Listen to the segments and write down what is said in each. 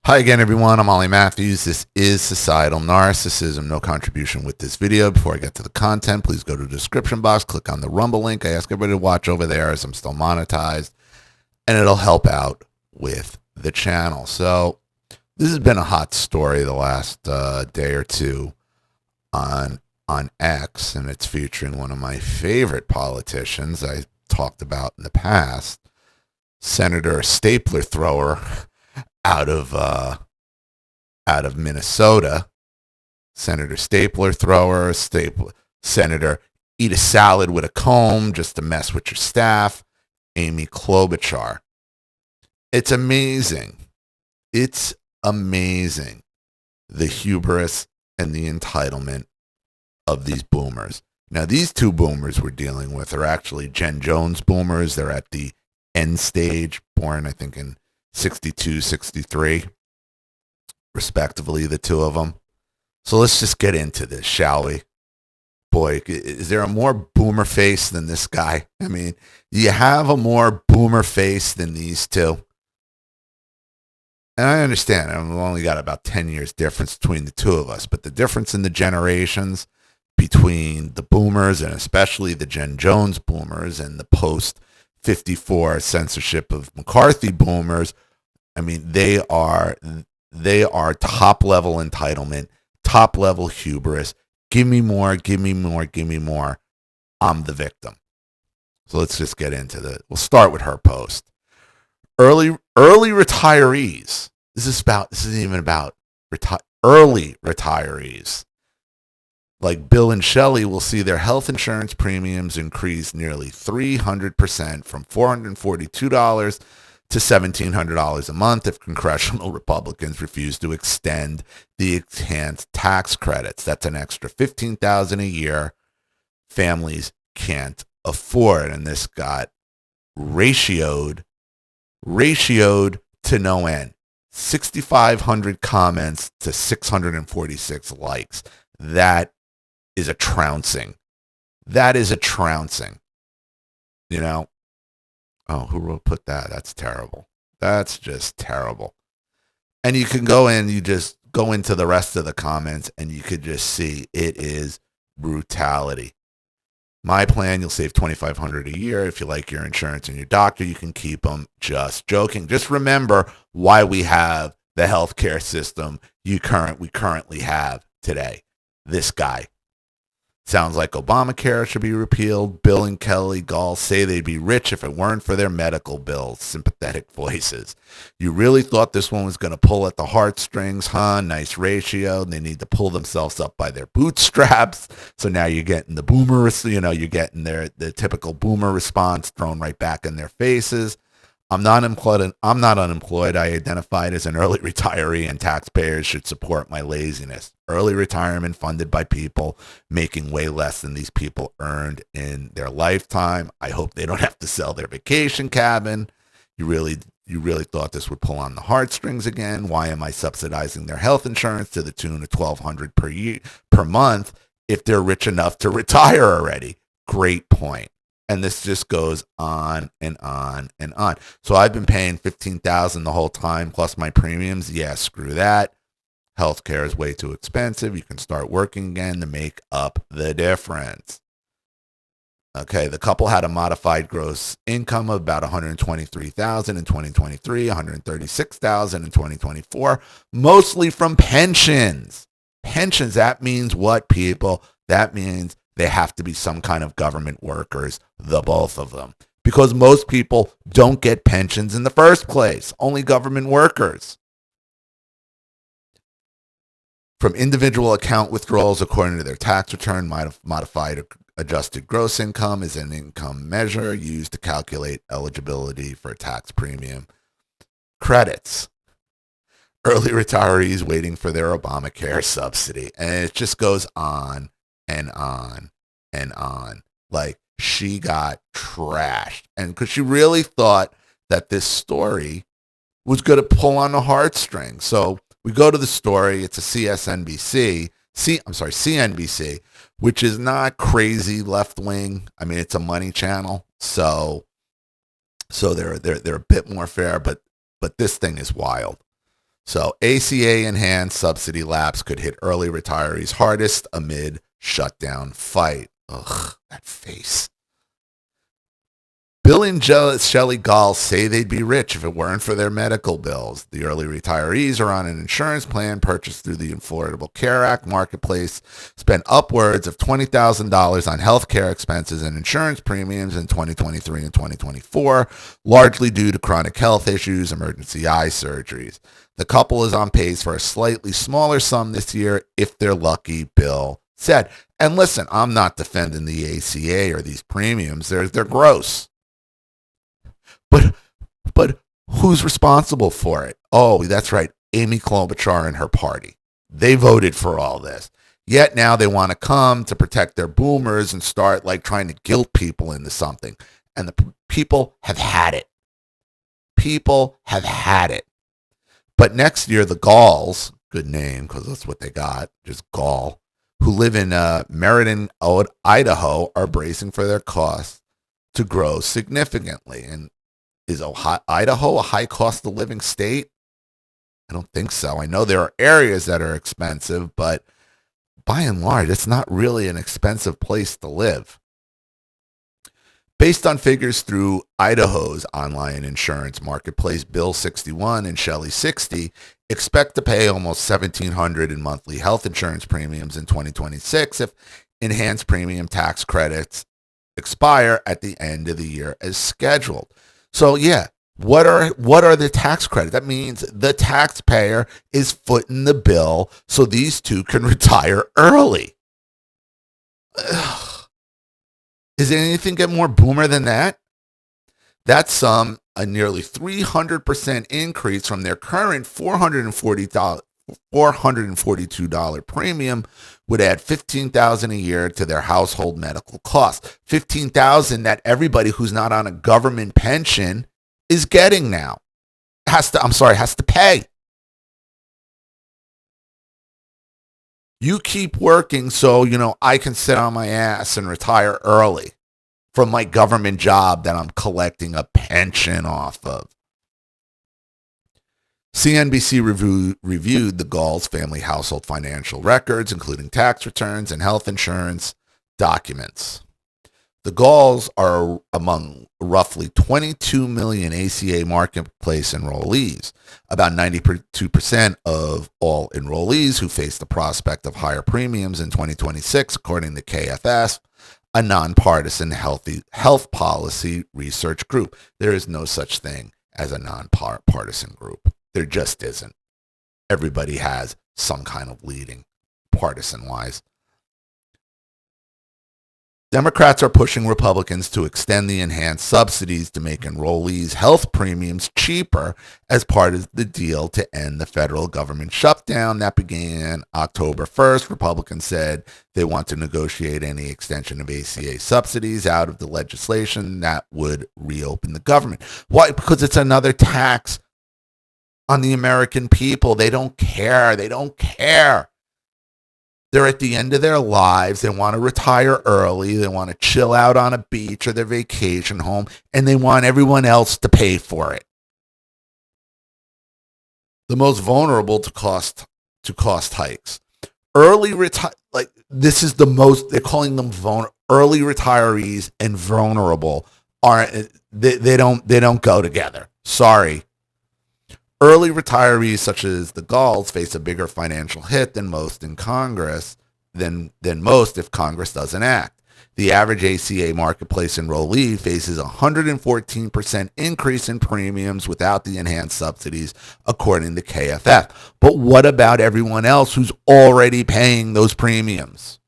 Hi again, everyone. I'm Ollie Matthews. This is Societal Narcissism. No contribution with this video. Before I get to the content, please go to the description box, click on the Rumble link. I ask everybody to watch over there as I'm still monetized, and it'll help out with the channel. So this has been a hot story the last day or two on X, and it's featuring one of my favorite politicians I talked about in the past, Senator Stapler Thrower out of Minnesota. Senator Stapler Thrower, Senator Eat a Salad with a Comb just to mess with your staff, Amy Klobuchar. It's amazing. It's amazing, the hubris and the entitlement of these boomers. Now, these two boomers we're dealing with are actually Jen Jones boomers. They're at the end stage, born, I think, in 62, 63, respectively, the two of them. So let's just get into this, shall we? Boy, is there a more boomer face than this guy? I mean, do you have a more boomer face than these two? And I understand, I've only got about 10 years difference between the two of us, but the difference in the generations between the boomers and especially the Jen Jones boomers and the post-54 censorship of McCarthy boomers, I mean, they are top-level entitlement, top-level hubris. Give me more, give me more, give me more. I'm the victim. So let's just get into we'll start with her post. Early retirees. This isn't even about early retirees. Like Bill and Shelley will see their health insurance premiums increase nearly 300% from $442 to $1,700 a month if congressional Republicans refuse to extend the enhanced tax credits. That's an extra $15,000 a year families can't afford, and this got ratioed to no end. 6,500 comments to 646 likes. That is a trouncing. That is a trouncing. You know? Oh, who put that? That's terrible. That's just terrible. And you can you just go into the rest of the comments and you could just see it is brutality. My plan, you'll save $2,500 a year. If you like your insurance and your doctor, you can keep them. Just joking. Just remember why we have the healthcare system we currently have today. This guy. Sounds like Obamacare should be repealed. Bill and Kelly Gall say they'd be rich if it weren't for their medical bills. Sympathetic voices. You really thought this one was going to pull at the heartstrings, huh? Nice ratio. They need to pull themselves up by their bootstraps. So now you're getting the boomer, you're getting the typical boomer response thrown right back in their faces. I'm not unemployed. I identified as an early retiree, and taxpayers should support my laziness. Early retirement funded by people making way less than these people earned in their lifetime. I hope they don't have to sell their vacation cabin. You really thought this would pull on the heartstrings again? Why am I subsidizing their health insurance to the tune of $1,200 per month if they're rich enough to retire already? Great point. And this just goes on and on and on. So I've been paying $15,000 the whole time plus my premiums. Yeah, screw that. Healthcare is way too expensive. You can start working again to make up the difference. Okay, the couple had a modified gross income of about $123,000 in 2023, $136,000 in 2024, mostly from pensions. Pensions, that means what, people? That means they have to be some kind of government workers, the both of them. Because most people don't get pensions in the first place, only government workers. From individual account withdrawals according to their tax return, modified adjusted gross income is an income measure used to calculate eligibility for a tax premium. Credits. Early retirees waiting for their Obamacare subsidy. And it just goes on and on and on. Like, she got trashed. And because she really thought that this story was going to pull on the heartstrings. So we go to the story. It's a CNBC, which is not crazy left wing. I mean, it's a money channel. So they're a bit more fair, but this thing is wild. So ACA enhanced subsidy lapse could hit early retirees hardest amid shutdown fight. Ugh, that face. Bill and Shelley Gall say they'd be rich if it weren't for their medical bills. The early retirees are on an insurance plan purchased through the Affordable Care Act marketplace, spent upwards of $20,000 on health care expenses and insurance premiums in 2023 and 2024, largely due to chronic health issues, emergency eye surgeries. The couple is on pace for a slightly smaller sum this year if they're lucky, Bill said. And listen, I'm not defending the ACA or these premiums. They're gross. But who's responsible for it? Oh, that's right, Amy Klobuchar and her party. They voted for all this. Yet now they want to come to protect their boomers and start like trying to guilt people into something. And the people have had it. People have had it. But next year, the Galls, good name because that's what they got, just Gall, who live in Meriden, Idaho, are bracing for their costs to grow significantly. And is Idaho a high cost of living state? I don't think so. I know there are areas that are expensive, but by and large, it's not really an expensive place to live. Based on figures through Idaho's online insurance marketplace, Bill 61 and Shelley 60 expect to pay almost $1,700 in monthly health insurance premiums in 2026 if enhanced premium tax credits expire at the end of the year as scheduled. So yeah, what are the tax credits? That means the taxpayer is footing the bill so these two can retire early. Ugh. Is anything get more boomer than that? That's a nearly 300% increase from their current $442 premium would add $15,000 a year to their household medical costs. $15,000 that everybody who's not on a government pension is getting now. Has to pay. You keep working so, I can sit on my ass and retire early from my government job that I'm collecting a pension off of. CNBC reviewed the Galls family household financial records, including tax returns and health insurance documents. The Galls are among roughly 22 million ACA marketplace enrollees. About 92% of all enrollees who face the prospect of higher premiums in 2026, according to KFS, a nonpartisan health policy research group. There is no such thing as a nonpartisan group. There just isn't. Everybody has some kind of leading, partisan-wise. Democrats are pushing Republicans to extend the enhanced subsidies to make enrollees' health premiums cheaper as part of the deal to end the federal government shutdown that began October 1st. Republicans said they want to negotiate any extension of ACA subsidies out of the legislation that would reopen the government. Why? Because it's another tax on the American people. They don't care. They don't care. They're at the end of their lives. They want to retire early. They want to chill out on a beach or their vacation home, and they want everyone else to pay for it. The most vulnerable to cost hikes. This is the most, they're calling them early retirees and vulnerable they don't go together. Sorry. Early retirees such as the Galls face a bigger financial hit than most in Congress, than most if Congress doesn't act. The average ACA marketplace enrollee faces a 114% increase in premiums without the enhanced subsidies, according to KFF. But what about everyone else who's already paying those premiums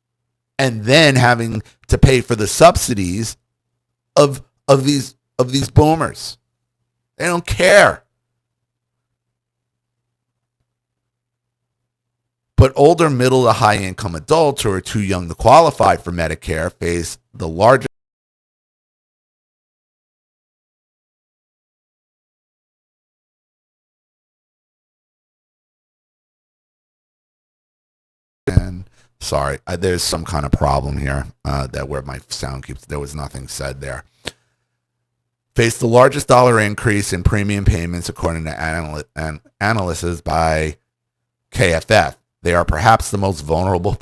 and then having to pay for the subsidies of these boomers? They don't care. But older, middle to high income adults who are too young to qualify for Medicare face the largest sorry, there's some kind of problem here that where my sound keeps, there was nothing said there. faced the largest dollar increase in premium payments according to analysis by KFF. They are perhaps the most vulnerable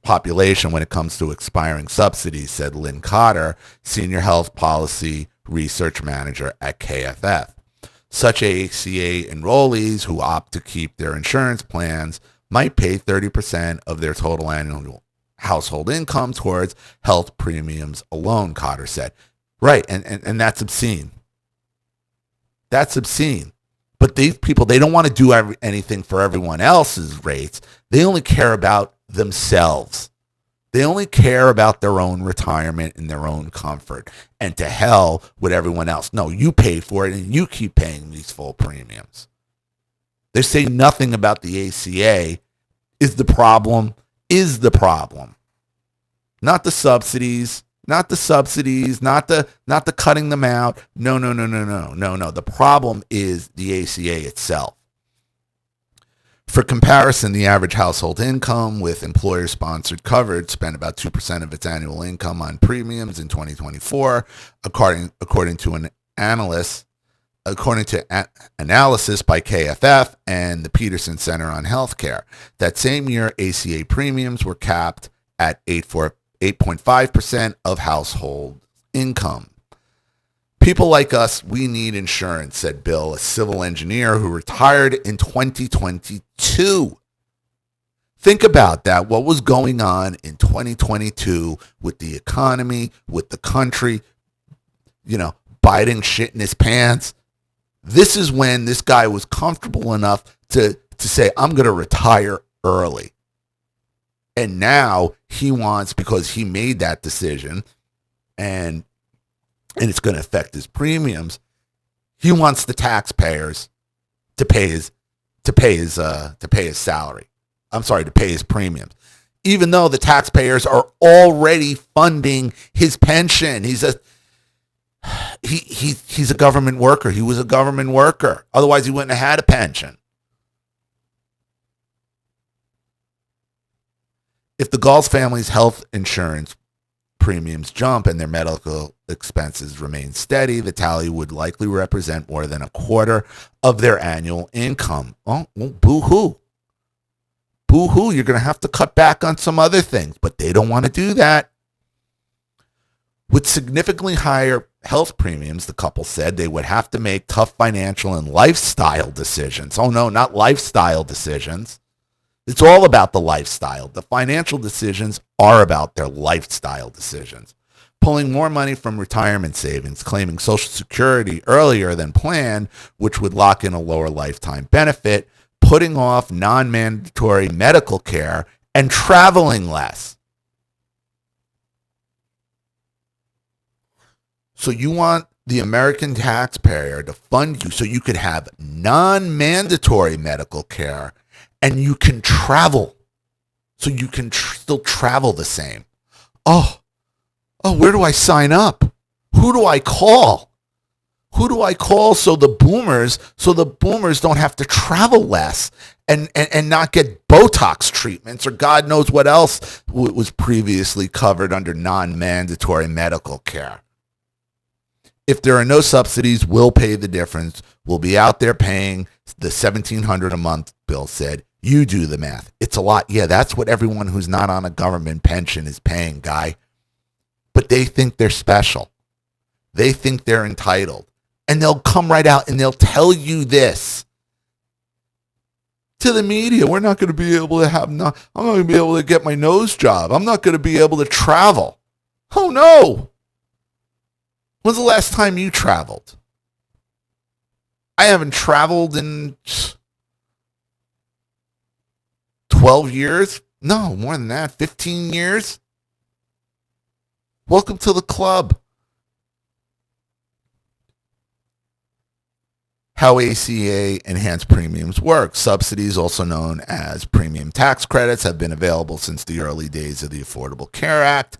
population when it comes to expiring subsidies, said Lynn Cotter, Senior Health Policy Research Manager at KFF. Such ACA enrollees who opt to keep their insurance plans might pay 30% of their total annual household income towards health premiums alone, Cotter said. Right, and that's obscene. That's obscene. But these people, they don't want to do anything for everyone else's rates. They only care about themselves. They only care about their own retirement and their own comfort. And to hell with everyone else. No, you paid for it and you keep paying these full premiums. They say nothing about the ACA is the problem, Not the subsidies, not the cutting them out. No. The problem is the ACA itself. For comparison, the average household income with employer-sponsored coverage spent about 2% of its annual income on premiums in 2024, according to analysis by KFF and the Peterson Center on Healthcare. That same year, ACA premiums were capped at 8.5% of household income. People like us, we need insurance, said Bill, a civil engineer who retired in 2022. Think about that. What was going on in 2022 with the economy, with the country, Biden shitting his pants. This is when this guy was comfortable enough to say, I'm going to retire early. And now he wants, because he made that decision, and it's going to affect his premiums, he wants the taxpayers to pay his salary. I'm sorry, to pay his premiums. Even though the taxpayers are already funding his pension. He's a government worker. He was a government worker. Otherwise, he wouldn't have had a pension. If the Gauls family's health insurance premiums jump and their medical expenses remain steady, the tally would likely represent more than a quarter of their annual income. Oh, well, boo-hoo. Boo-hoo, you're going to have to cut back on some other things, but they don't want to do that. With significantly higher health premiums, the couple said they would have to make tough financial and lifestyle decisions. Oh, no, not lifestyle decisions. It's all about the lifestyle. The financial decisions are about their lifestyle decisions. Pulling more money from retirement savings, claiming Social Security earlier than planned, which would lock in a lower lifetime benefit, putting off non-mandatory medical care, and traveling less. So you want the American taxpayer to fund you so you could have non-mandatory medical care and you can travel. So you can still travel the same. Oh, where do I sign up? Who do I call? Who do I call so the boomers don't have to travel less and not get Botox treatments or God knows what else was previously covered under non-mandatory medical care? If there are no subsidies, we'll pay the difference. We'll be out there paying the $1,700 a month, Bill said. You do the math. It's a lot. Yeah, that's what everyone who's not on a government pension is paying, guy. But they think they're special. They think they're entitled. And they'll come right out and they'll tell you this. To the media, we're not going to be able to I'm not going to be able to get my nose job. I'm not going to be able to travel. Oh, no. When's the last time you traveled? I haven't traveled in 12 years. No, more than that. 15 years. Welcome to the club. How ACA enhanced premiums work. Subsidies, also known as premium tax credits, have been available since the early days of the Affordable Care Act.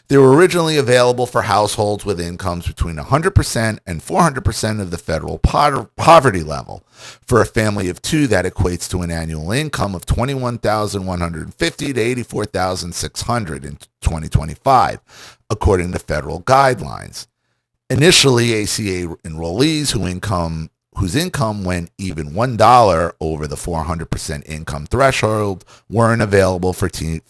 They were originally available for households with incomes between 100% and 400% of the federal poverty level. For a family of two, that equates to an annual income of $21,150 to $84,600 in 2025, according to federal guidelines. Initially, ACA enrollees whose income went even $1 over the 400% income threshold weren't available for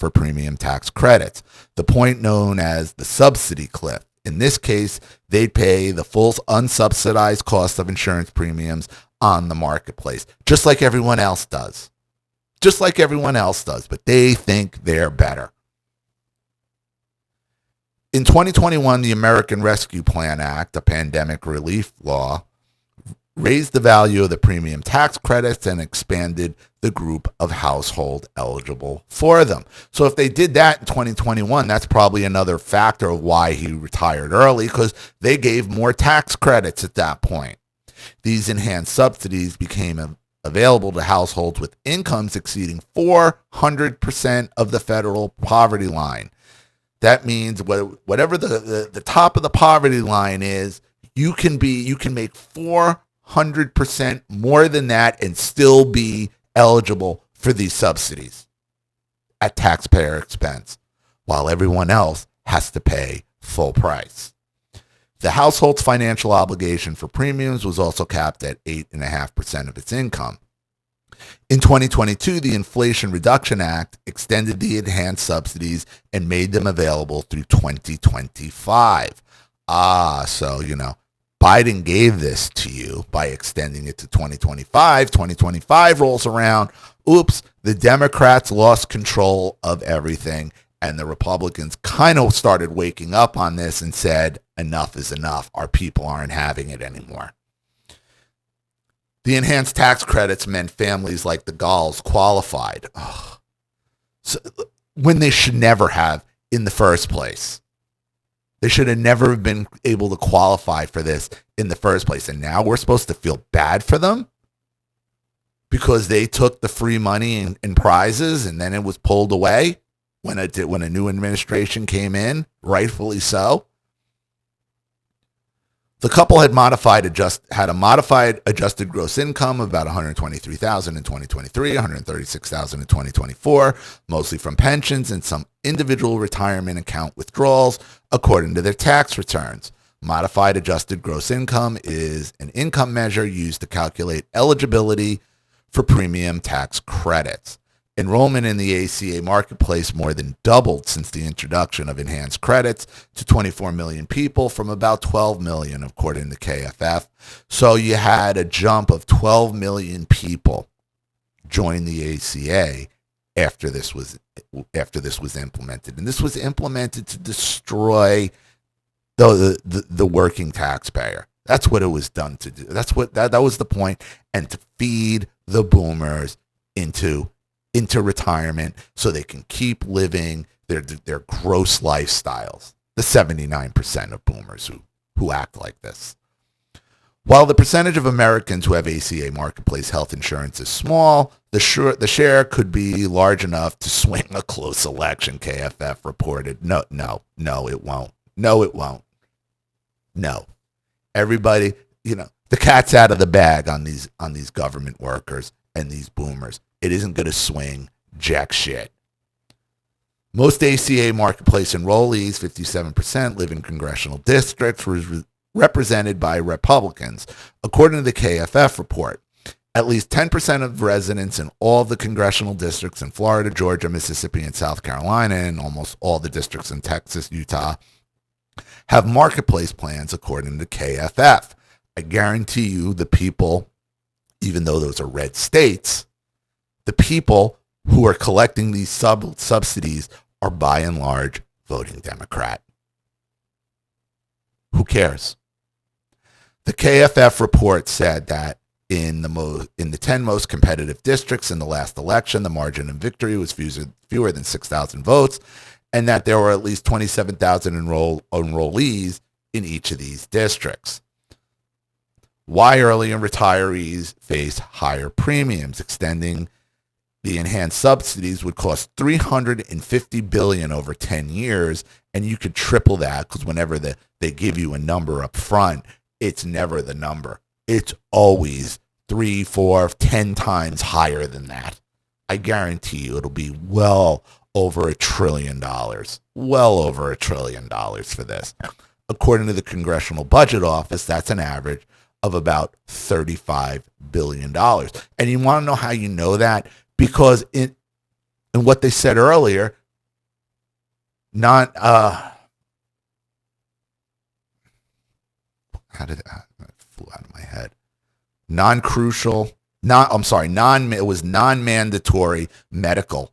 premium tax credits, the point known as the subsidy cliff. In this case, they'd pay the full unsubsidized cost of insurance premiums on the marketplace, just like everyone else does. Just like everyone else does, but they think they're better. In 2021, the American Rescue Plan Act, a pandemic relief law, raised the value of the premium tax credits and expanded the group of household eligible for them. So if they did that in 2021, that's probably another factor of why he retired early, because they gave more tax credits at that point. These enhanced subsidies became available to households with incomes exceeding 400% of the federal poverty line. That means whatever the top of the poverty line is, you can make 400% more than that and still be eligible for these subsidies at taxpayer expense, while everyone else has to pay full price. The household's financial obligation for premiums was also capped at 8.5% of its income. In 2022, the Inflation Reduction Act extended the enhanced subsidies and made them available through 2025. So, Biden gave this to you by extending it to 2025. 2025 rolls around. Oops, the Democrats lost control of everything, and the Republicans kind of started waking up on this and said, enough is enough. Our people aren't having it anymore. The enhanced tax credits meant families like the Galls qualified, so, when they should never have in the first place. They should have never been able to qualify for this in the first place. And now we're supposed to feel bad for them because they took the free money and prizes, and then it was pulled away when a new administration came in, rightfully so. The couple had a modified adjusted gross income of about $123,000 in 2023, $136,000 in 2024, mostly from pensions and some individual retirement account withdrawals, according to their tax returns. Modified adjusted gross income is an income measure used to calculate eligibility for premium tax credits. Enrollment in the ACA marketplace more than doubled since the introduction of enhanced credits to 24 million people from about 12 million, according to KFF. So you had a jump of 12 million people join the ACA after this was implemented. And this was implemented to destroy the working taxpayer. That's what it was done to do. That was the point, and to feed the boomers into retirement so they can keep living their gross lifestyles. The 79% of boomers who act like this. While the percentage of Americans who have ACA marketplace health insurance is small, the share could be large enough to swing a close election, KFF reported. No, it won't. No, it won't. No. Everybody, the cat's out of the bag on these government workers and these boomers. It isn't going to swing jack shit. Most ACA marketplace enrollees, 57%, live in congressional districts represented by Republicans. According to the KFF report, at least 10% of residents in all the congressional districts in Florida, Georgia, Mississippi, and South Carolina, and almost all the districts in Texas, Utah, have marketplace plans according to KFF. I guarantee you the people, even though those are red states, the people who are collecting these subsidies are by and large voting Democrat. Who cares? The KFF report said that in the 10 most competitive districts in the last election, the margin of victory was fewer than 6,000 votes, and that there were at least 27,000 enrollees in each of these districts. Why early retirees face higher premiums? Extending the enhanced subsidies would cost $350 billion over 10 years, and you could triple that because whenever they give you a number up front, it's never the number. It's always 3, 4, 10 times higher than that. I guarantee you it'll be well over $1 trillion. Well over $1 trillion for this. According to the Congressional Budget Office, that's an average of about $35 billion. And you want to know how you know that? Because in what they said earlier, non how did that flew out of my head? Non-crucial, not I'm sorry, it was non-mandatory medical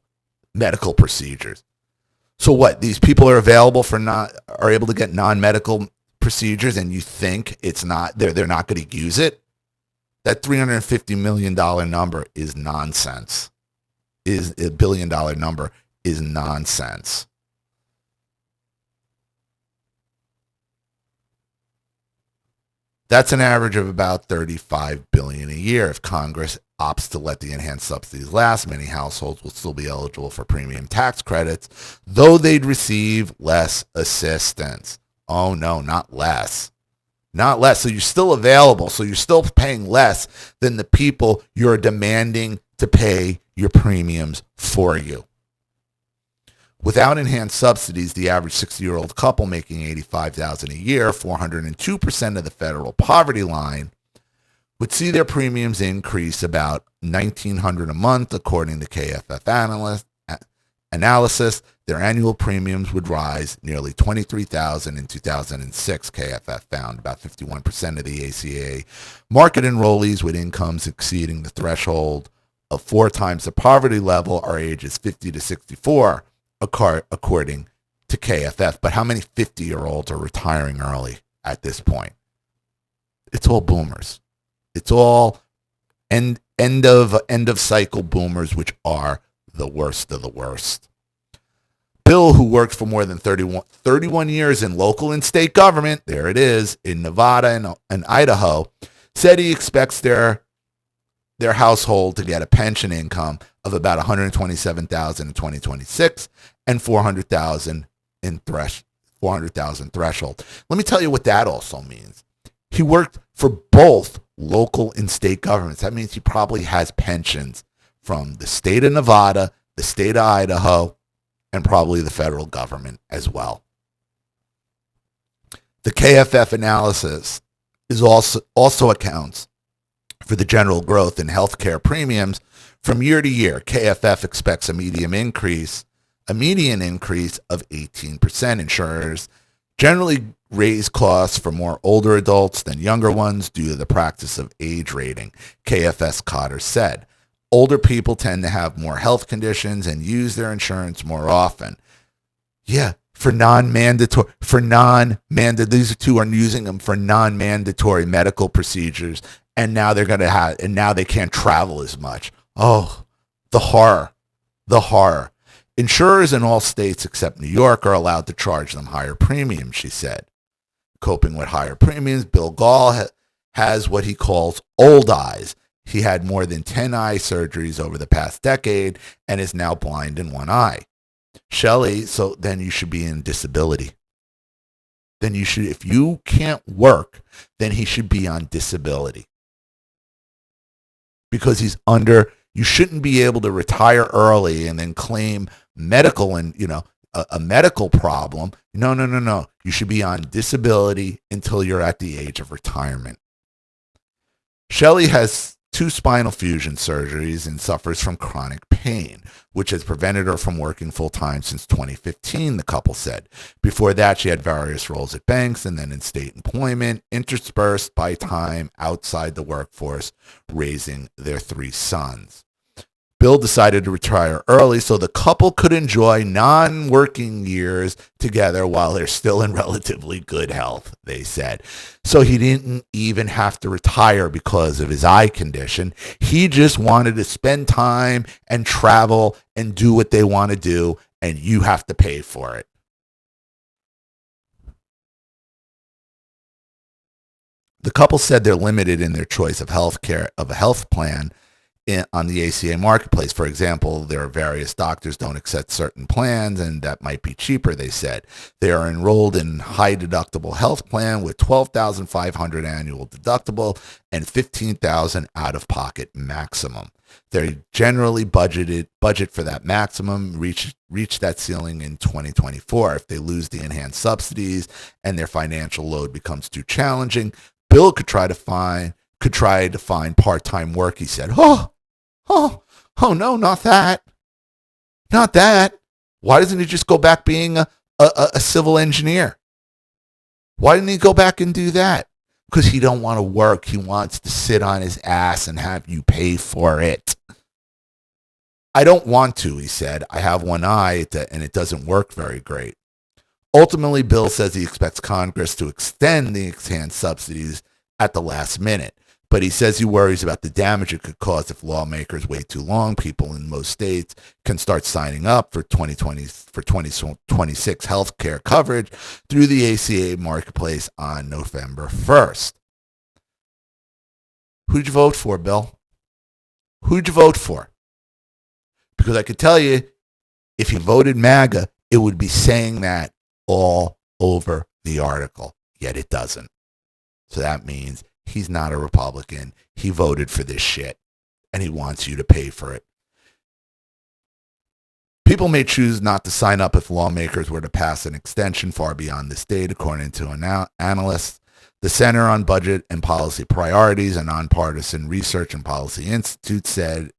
procedures. So what? These people are are able to get non-medical procedures, and you think it's not they're not going to use it? That $350 million number is nonsense. Is a $1 billion number is nonsense. That's an average of about $35 billion a year. If Congress opts to let the enhanced subsidies last, many households will still be eligible for premium tax credits, though they'd receive less assistance. Oh no, not less. Not less. So you're still available. So you're still paying less than the people you're demanding to pay your premiums for you. Without enhanced subsidies, the average 60-year-old couple making $85,000 a year, 402% of the federal poverty line, would see their premiums increase about $1,900 a month, according to KFF analysis. Their annual premiums would rise nearly $23,000 in 2006, KFF found. About 51% of the ACA market enrollees with incomes exceeding the threshold of 4 times the poverty level are ages 50 to 64. According to KFF. But how many 50-year-olds are retiring early at this point? It's all boomers. It's all end of cycle boomers, which are the worst of the worst. Bill, who worked for more than 31 years in local and state government, there it is, in Nevada and Idaho, said he expects their household to get a pension income of about $127,000 in 2026 and $400,000 threshold. Let me tell you what that also means. He worked for both local and state governments. That means he probably has pensions from the state of Nevada, the state of Idaho, and probably the federal government as well. The KFF analysis is also accounts for the general growth in healthcare premiums from year to year. KFF expects a median increase of 18%. Insurers generally raise costs for more older adults than younger ones due to the practice of age rating, KFS Cotter said. Older people tend to have more health conditions and use their insurance more often. Yeah, these two are using them for non-mandatory medical procedures, and now they can't travel as much. Oh, the horror. Insurers in all states except New York are allowed to charge them higher premiums, she said. Coping with higher premiums, Bill Gall has what he calls old eyes. He had more than 10 eye surgeries over the past decade and is now blind in one eye. Shelley, so then you should be in disability. Then you should, if you can't work, then he should be on disability. Because you shouldn't be able to retire early and then claim medical and, a medical problem. No. You should be on disability until you're at the age of retirement. Shelley has 2 spinal fusion surgeries and suffers from chronic pain, which has prevented her from working full-time since 2015, the couple said. Before that, she had various roles at banks and then in state employment, interspersed by time outside the workforce, raising their 3 sons. Bill decided to retire early so the couple could enjoy non-working years together while they're still in relatively good health, they said. So he didn't even have to retire because of his eye condition. He just wanted to spend time and travel and do what they want to do, and you have to pay for it. The couple said they're limited in their choice of health care, of a health plan, on the ACA marketplace. For example, there are various doctors don't accept certain plans, and that might be cheaper, they said. They are enrolled in high deductible health plan with $12,500 annual deductible and $15,000 out-of-pocket maximum. They generally budget for that maximum, reach that ceiling in 2024. If they lose the enhanced subsidies and their financial load becomes too challenging, Bill could try to find part-time work, he said. Oh, no, not that. Not that. Why doesn't he just go back being a civil engineer? Why didn't he go back and do that? Because he don't want to work. He wants to sit on his ass and have you pay for it. I don't want to, he said. I have one eye and it doesn't work very great. Ultimately, Bill says he expects Congress to extend the enhanced subsidies at the last minute. But he says he worries about the damage it could cause if lawmakers wait too long. People in most states can start signing up for 2026 health care coverage through the ACA marketplace on November 1st. Who'd you vote for, Bill? Who'd you vote for? Because I could tell you, if you voted MAGA, it would be saying that all over the article, yet it doesn't. So that means he's not a Republican. He voted for this shit, and he wants you to pay for it. People may choose not to sign up if lawmakers were to pass an extension far beyond this date, according to an analyst. The Center on Budget and Policy Priorities, a nonpartisan research and policy institute, said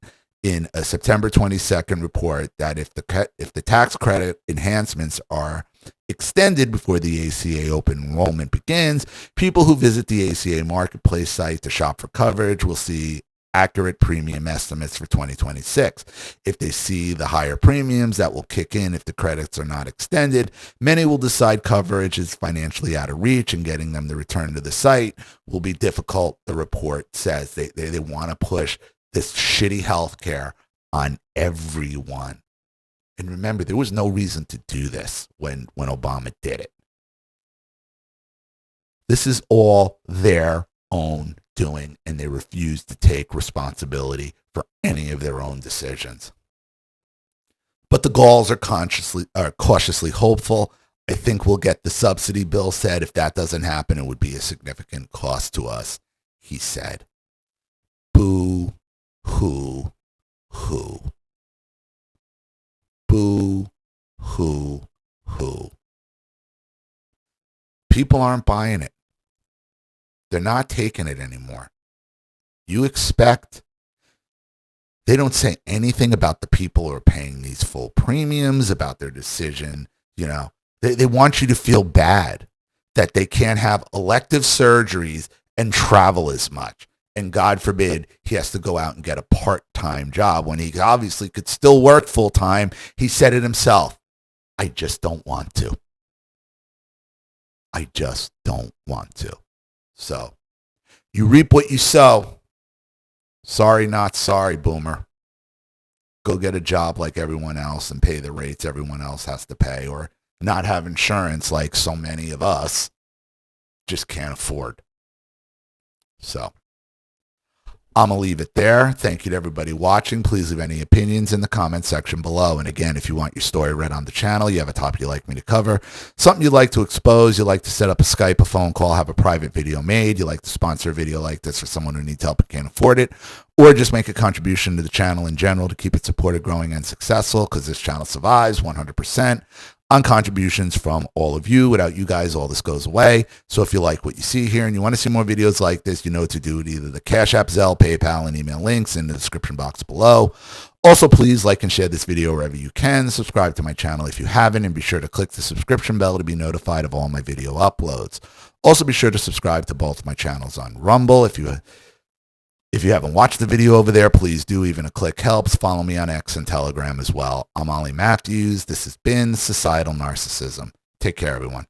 in a September 22nd report that if the tax credit enhancements are extended before the ACA open enrollment begins, people who visit the ACA marketplace site to shop for coverage will see accurate premium estimates for 2026. If they see the higher premiums that will kick in if the credits are not extended, many will decide coverage is financially out of reach and getting them to return to the site will be difficult, the report says. They want to push this shitty health care on everyone. And remember, there was no reason to do this when Obama did it. This is all their own doing, and they refuse to take responsibility for any of their own decisions. But the Gauls are cautiously hopeful. I think we'll get the subsidy, Bill said. If that doesn't happen, it would be a significant cost to us, he said. Boo, hoo, hoo. Boo, hoo, hoo. People aren't buying it. They're not taking it anymore. You expect, they don't say anything about the people who are paying these full premiums, about their decision. You know, they want you to feel bad that they can't have elective surgeries and travel as much. And God forbid he has to go out and get a part-time job when he obviously could still work full-time. He said it himself. I just don't want to. I just don't want to. So, you reap what you sow. Sorry, not sorry, boomer. Go get a job like everyone else and pay the rates everyone else has to pay, or not have insurance like so many of us just can't afford. So, I'm going to leave it there. Thank you to everybody watching. Please leave any opinions in the comment section below. And again, if you want your story read on the channel, you have a topic you'd like me to cover, something you'd like to expose, you'd like to set up a Skype, a phone call, have a private video made, you'd like to sponsor a video like this for someone who needs help and can't afford it, or just make a contribution to the channel in general to keep it supported, growing, and successful, because this channel survives 100% on contributions from all of you. Without you guys, all this goes away. So if you like what you see here and you want to see more videos like this, you know what to do with either the Cash App, Zelle, PayPal, and email links in the description box below. Also, please like and share this video wherever you can. Subscribe to my channel if you haven't, and be sure to click the subscription bell to be notified of all my video uploads. Also, be sure to subscribe to both my channels on Rumble. If you haven't watched the video over there, please do. Even a click helps. Follow me on X and Telegram as well. I'm Ollie Matthews. This has been Societal Narcissism. Take care, everyone.